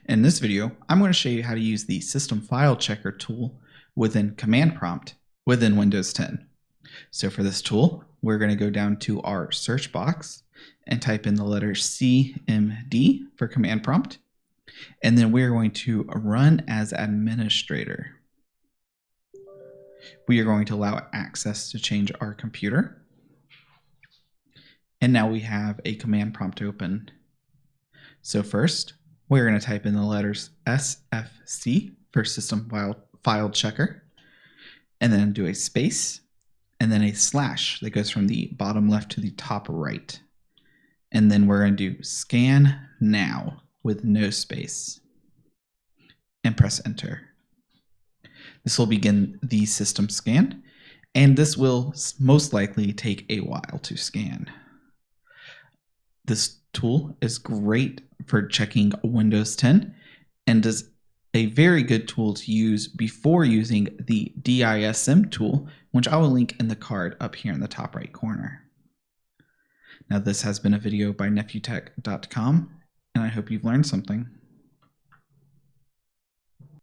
In this video, I'm going to show you how to use the System File Checker tool within Command Prompt within Windows 10. So for this tool, we're going to go down to our search box and type in the letter CMD for Command Prompt. And then we're going to run as administrator. We are going to allow access to change our computer. And now we have a command prompt open. So first, we're going to type in the letters sfc for System File Checker, and then do a space, and then a slash that goes from the bottom left to the top right. And then we're going to do scan now with no space, and press enter. This will begin the system scan, and this will most likely take a while to scan. This tool is great for checking Windows 10 and is a very good tool to use before using the DISM tool, which I will link in the card up here in the top right corner. Now, this has been a video by nephewtech.com, and I hope you've learned something.